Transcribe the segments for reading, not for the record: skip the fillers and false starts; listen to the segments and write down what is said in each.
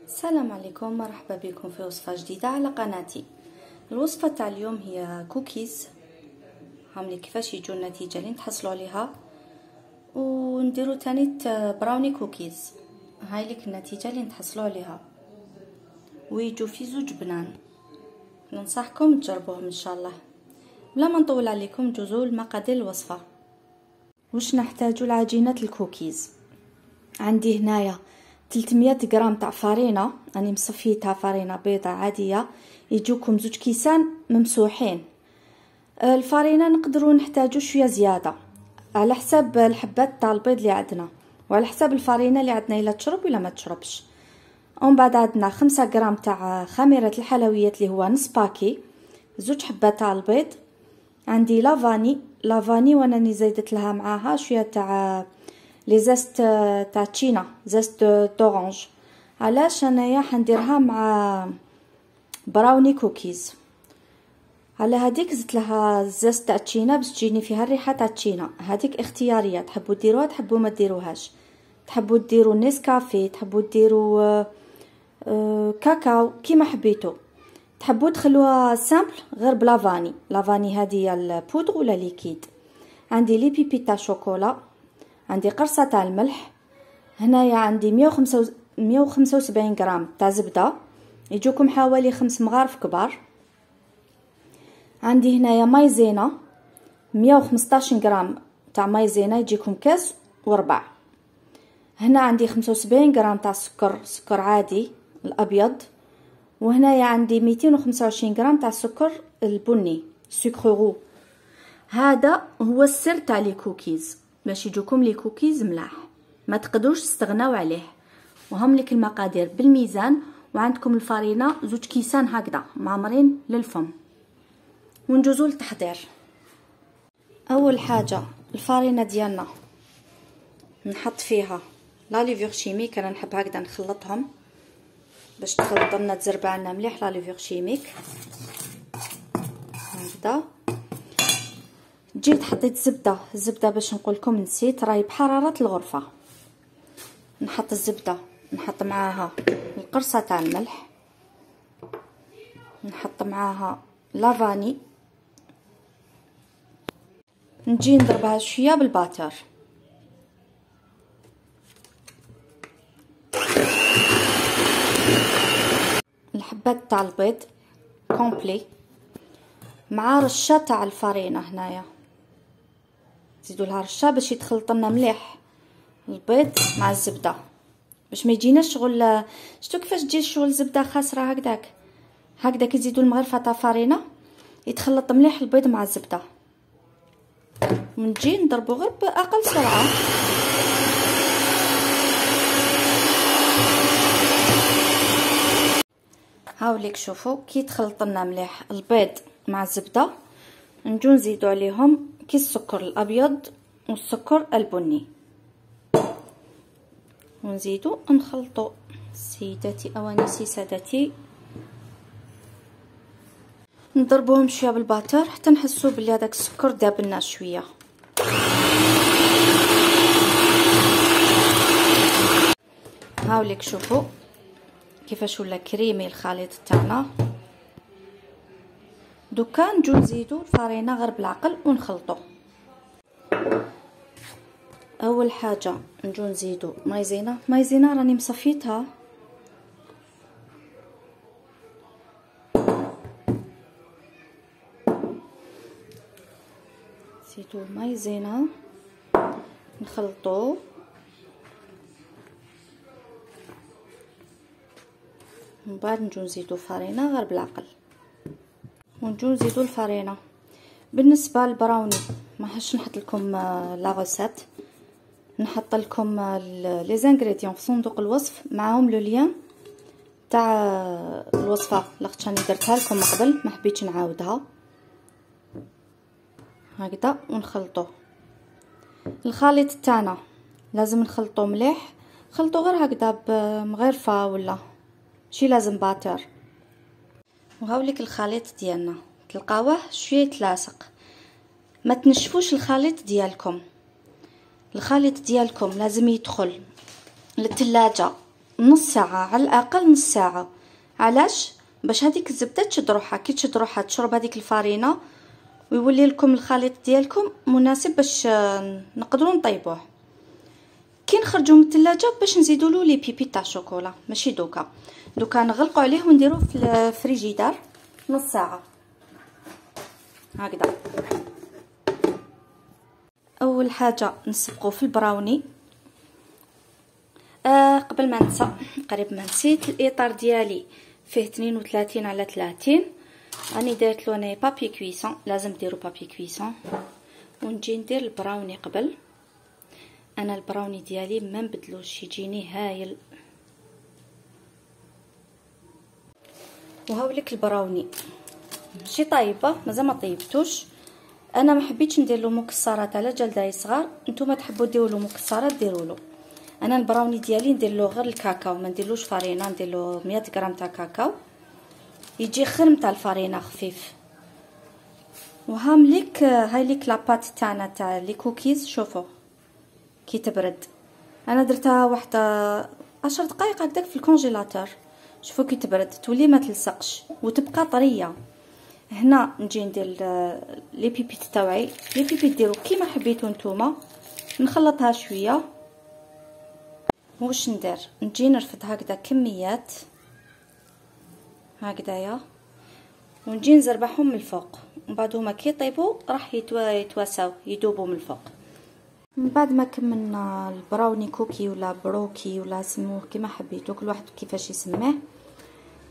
السلام عليكم، مرحبا بكم في وصفة جديدة على قناتي. الوصفة تاع اليوم هي كوكيز. هاملي كيفاش يجوا النتيجة اللي نتحصلوا عليها، ونديروا تاني براوني كوكيز. هاي لك النتيجة اللي نتحصلوا عليها، ويجوا في زوج بنان. ننصحكم تجربوهم ان شاء الله. بلا ما نطول عليكم جوزوا المقادير الوصفة. واش نحتاجوا لعجينة الكوكيز؟ عندي هنايا 300 غرام تاع فارينة، راني مصفيتها فارينة بيضة عادية، يجوكم زوج كيسان ممسوحين. الفارينة نقدروا نحتاجوا شويه زياده على حساب الحبات تاع البيض اللي عندنا، وعلى حساب الفارينة اللي عندنا الا تشرب ولا ما تشربش. ومن بعد عندنا 5 غرام تاع خميره الحلويات اللي هو نص باكي، زوج حبات تاع البيض. عندي لافاني وانا زيدت لها معاها شويه تاع لي زست تاع تشينا، زست دورانج. علاش انايا حنديرها مع براوني كوكيز؟ على هذيك زدت لها زست تاع تشينا باش تجيني فيها الريحه تاع تشينا. هذيك اختياريه، تحبوا ديروها تحبوا ما ديروهاش، تحبوا ديروا نيسكافي، تحبوا ديروا كاكاو، كيما حبيتوا. تحبوا تخلوها سامبل غير بلافاني. لافاني هذه البودر ولا ليكيد. عندي لي بيبي تاع شوكولا، عندي قرصه تاع الملح، هنايا عندي 175 غرام تاع زبده، يجوكم حوالي 5 مغارف كبار. عندي هنايا مايزينا 115 غرام تاع مايزينا، يجيكم كاس وربع. هنا عندي 75 غرام تاع سكر عادي الابيض. وهنايا عندي 225 غرام تاع السكر البني سكر رو. هذا هو السر تاع لي كوكيز، باش يجوكم لي كوكيز ملاح، ما تقدروش تستغناو عليه. وهم لك المقادير بالميزان. وعندكم الفارينة زوج كيسان هكذا معمرين للفم. ونجوزو للتحضير. اول حاجه الفارينة ديالنا نحط فيها لا ليفور شيميك، انا نحب هكذا نخلطهم باش تخلط لنا تزربع لنا مليح لا ليفور شيميك هكذا. جيت حطيت الزبده باش نقول لكم نسيت، راهي بحراره الغرفه. نحط الزبده، نحط معاها القرصه تاع الملح، نحط معاها لافاني، نجي نضربها شويه بالباتر. الحبات تاع البيض كومبلي مع رشه تاع الفارينه. هنايا نزيدوا لها رشه باش يتخلط لنا مليح البيض مع الزبده، باش ما يجيناش شغل. شفتوا كيفاش تجي شغل الزبده خاسره هكذا كي تزيدوا المغرفه تاع فارينه يتخلط مليح البيض مع الزبده. ونجي نضربو غير باقل سرعه. هاوليك شوفوا كي تخلط لنا مليح البيض مع الزبده، نجو نزيدو عليهم كيس السكر الابيض والسكر البني، ونزيدو نخلطو. سيداتي اوانسي سادتي، نضربوهم شويه بالباتر حتى نحسو بلي هذاك السكر داب لنا شويه. هاوليك شوفوا كيفاش ولا كريمي الخليط تاعنا. دوكا نجو نزيدو الفارينه غير بالعقل ونخلطو. اول حاجه نجو نزيدو مايزينا راني مصفيتها. نزيدو المايزينا نخلطو. من بعد نجو نزيدو فارينه غير بالعقل، ونجو نزيدو الفارينه. بالنسبه للبراوني ما حش نحط لكم لا غوسيت، نحط لكم لي زانغريديون في صندوق الوصف معاهم لو لين تاع الوصفه لاختش راني درتها لكم من قبل، ما حبيتش نعاودها. هكذا ونخلطوه. الخليط تاعنا لازم نخلطوه مليح، خلطو غير هكذا بمغرفه ولا شي لازم باتر. وهاوليك الخليط ديالنا تلقاوه شويه تلاصق، ما تنشفوش الخليط ديالكم. الخليط ديالكم لازم يدخل للثلاجه نص ساعه على الاقل، نص ساعه. علاش؟ باش هذيك الزبده تشد روحها. كي تشد روحها تشرب هذيك الفرينه ويولي لكم الخليط ديالكم مناسب باش نقدروا نطيبوه. كي نخرجوا من الثلاجه باش نزيدوا له لي بيبي تاع الشوكولا، ماشي دوكا نغلقوا عليه ونديروه في الفريجيدار نص ساعه هكذا. اول حاجه نسبقوا في البراوني. قبل ما ننسى، قريب ما نسيت، الاطار ديالي فيه 32 على 30. راني دارت له انا بابي كويسون، لازم ديروا بابي كويسون. ونجي ندير البراوني قبل. انا البراوني ديالي ما نبدلوش، يجيني هايل. وهاوليك البراوني ماشي طايبه، مازال ما طيبتوش. انا ما حبيتش ندير له مكسرات على جلداي صغار، نتوما تحبوا ديروا له مكسرات ديروا له. انا البراوني ديالي ندير له غير الكاكاو، ما نديرلوش فرينه، ندير له 100 غرام تاع كاكاو، يجي خرم تاع الفرينه خفيف. وهامليك هاي ليك لاباط تاعنا تاع لي كوكيز. شوفوا كي تبرد، انا درتها واحد 10 دقائق هكذاك في الكونجيلاتور. شوفوا كي تبرد تولي ما تلصقش وتبقى طريه. هنا نجي ندير لي بيبيت تاوعي. لي بيبيت ديروا كيما حبيتو نتوما. نخلطها شويه. واش ندير؟ نجي نرفد هكذا كميات هكذايا، ونجي نزربحهم من الفوق. من بعد هما كي يطيبوا راح يتواساو يذوبوا من الفوق. من بعد ما كملنا البراوني كوكي ولا بروكي ولا سموه كيما حبيتو، كل واحد كيفاش يسميه،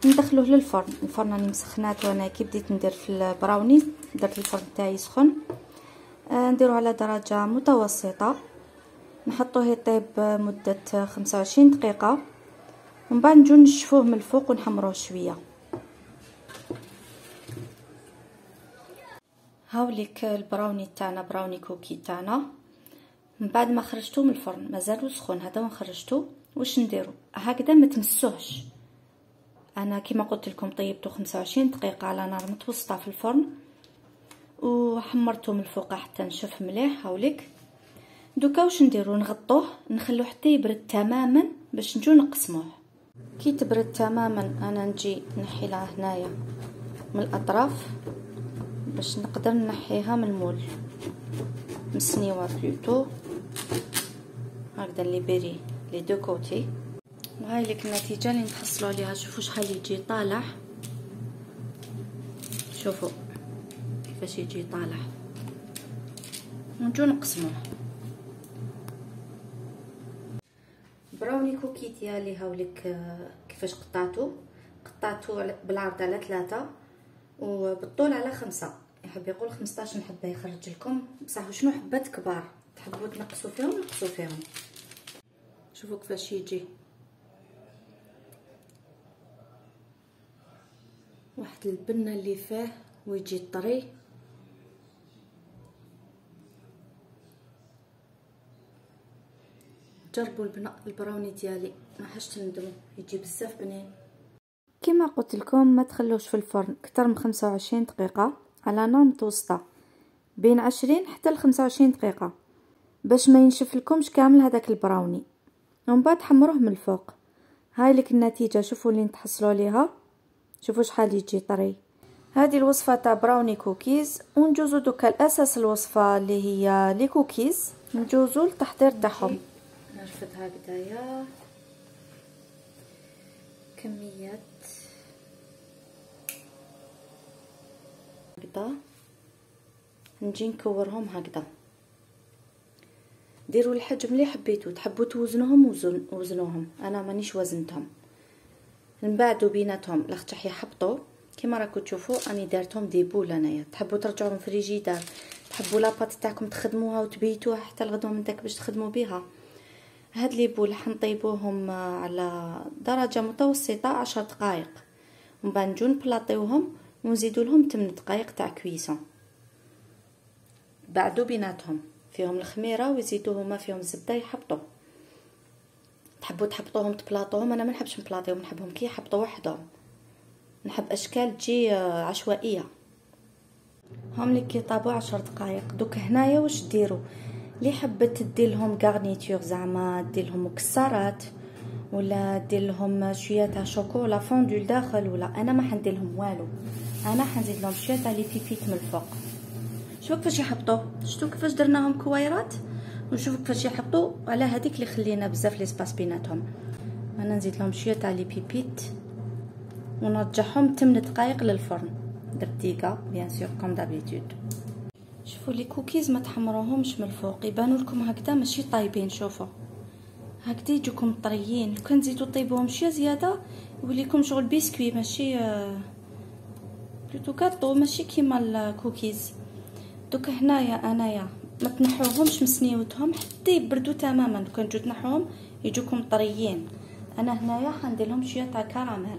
ندخلوه للفرن. الفرن راني مسخناته انا كي بديت ندير في البراوني، درت الفرن تاعي سخن. نديرو على درجه متوسطه، نحطوه يطيب مده 25 دقيقه. ومن بعد نجو نشفوه من الفوق ونحمروه شويه. هاوليك البراوني تاعنا، براوني كوكي تاعنا. من بعد ما خرجتوه من الفرن مازالو سخون، هذا وين خرجتوه واش نديرو هكذا ما تمسوهش. انا كيما قلت لكم طيبته 25 دقيقه على نار متوسطه في الفرن، وحمرته من الفوق حتى نشف مليح. هاوليك دوكا واش نديرو؟ نغطوه نخلوه حتى يبرد تماما باش نجو نقسموه. كي تبرد تماما انا نجي نحيلها هنايا من الاطراف باش نقدر نحيها من المول، مسنيوه بلوتو هكذا اللي بيري لي دو كوتي. وهاي لك النتيجه اللي نحصلوا عليها. شوفوا شحال يجي طالع، شوفوا كيفاش يجي طالع. ونجو نقسموه. براوني كوكي ديالي هاوليك كيفاش قطعته بالعرض على 3 وبالطول على 5. يحب يقول 15 حبه يخرج لكم، بصح شنو حبات كبار تحبوا تنقصوا فيهم نقصوا فيهم. شوفوا كيفاش يجي واحد البنه اللي فيه ويجي طري. جربوا البراوني ديالي ما حاش تندموا، يجي بزاف بنين. كما قلت لكم ما تخلوش في الفرن اكثر من 25 دقيقه على نار متوسطه، بين 20 حتى ل 25 دقيقه باش ما ينشف لكمش كامل هذاك البراوني. ومن بعد حمروه من الفوق. هاي لك النتيجه، شوفوا اللي نتحصلوا عليها، شوفوا شحال يجي طري. هذه الوصفه تاع براوني كوكيز. ونجوزو دوكا الاساس الوصفه اللي هي لي كوكيز، نجوزو التحضير تاعهم. نرفد هكذايا كميات هكذا، نجي نكورهم هكذا. ديروا الحجم اللي حبيتو، تحبوا توزنوهم وزنوهم، انا مانيش وزنتهم. نبعدوا بيناتهم لاختح يحبطوا كما راكم تشوفوا. اني دارتهم دي بول انايا، تحبوا ترجعوهم فريجيدار، تحبوا لاباط تاعكم تخدموها وتبيتوها حتى الغدوه من داك باش تخدموا بها. هاد لي بول حنطيبوهم على درجه متوسطه 10 دقائق، ومن بعد نجو نبلاطيوهم ونزيدوا لهم 8 دقائق تاع كويسون. بعدوا بيناتهم فيهم الخميره ويزيدوا هما فيهم الزبده يحبطوا. تحبوا تحبطوهم تبلاطوهم، انا ما نحبش نبلاطيهم، نحبهم كي يحبطوا وحدهم، نحب اشكال تجي عشوائيه. هم اللي كيطابوا 10 دقائق. دوك هنايا واش ديروا؟ اللي حبت دير لهم غارنيتور زعما دير لهم مكسرات ولا دير لهم شويه تاع شوكولا فوندو لداخل، ولا انا ما حندير لهم والو، انا حنزيد لهم شويه تاع لي بيبيت من الفوق. شوفوا كيفاش يحبطوا، شفتوا كيفاش درناهم كويرات، ونشوفوا كيفاش يحبطوا على هذيك اللي خلينا بزاف لي سباس بيناتهم. انا نزيد لهم شويه تاع لي بيبيت ونرجعهم 8 دقائق للفرن. درت دقيقه بيان سور كوم دابيتود. شوفوا لي كوكيز ما تحمروهمش من الفوق، يبانوا لكم هكذا ماشي طايبين. شوفوا هكذا يجوكم طريين، لو كان تزيدوا طيبوهم شويه زياده يوليكم شغل بسكوي، ماشي بلوتو كاطو، ماشي كيما الكوكيز. دوك هنايا انايا ما تنحوهمش من سنيوتهم حتى يبردوا تماما، لو كان تجو تنحوهم يجوكم طريين. انا هنايا حندير لهم شويه تاع كراميل،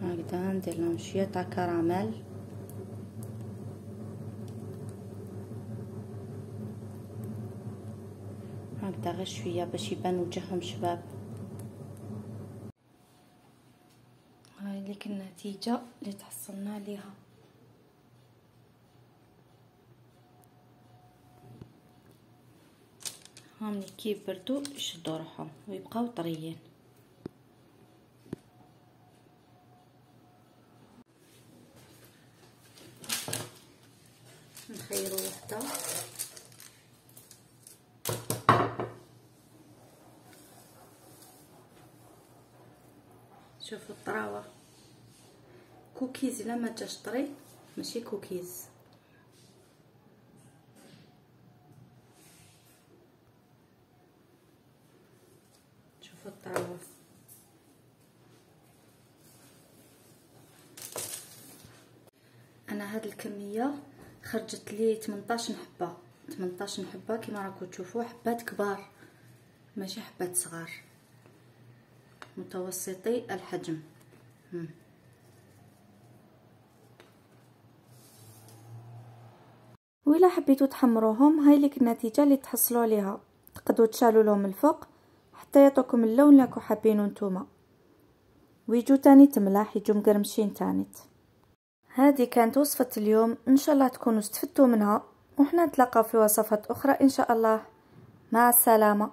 هكذا ندير لهم شويه تاع كراميل. هكذا غير شويه باش يبان وجههم شباب. هاي ليك النتيجه اللي تحصلنا عليها. هامني كي يبردوا يشدوا روحهم ويبقاو طريين. نخيروا وحده، شوفوا الطراوه كوكيز. الا ما جاش طري ماشي كوكيز. شوفوا الطراوه. انا هاد الكميه خرجت لي 18 حبه، 18 حبه كما راكم تشوفوا، حبات كبار ماشي حبات صغار، متوسطي الحجم. وإلا حبيتوا تحمروهم هاي لك النتيجه اللي تحصلوا عليها. تقدروا تشعلوا لهم الفوق حتى يعطوكم اللون اللي راكم حابينه نتوما، ويجوا تاني تملاح، يجوا مقرمشين تانيت. هذه كانت وصفه اليوم، ان شاء الله تكونوا استفدتوا منها، وحنا نتلاقاو في وصفات اخرى ان شاء الله. مع السلامه.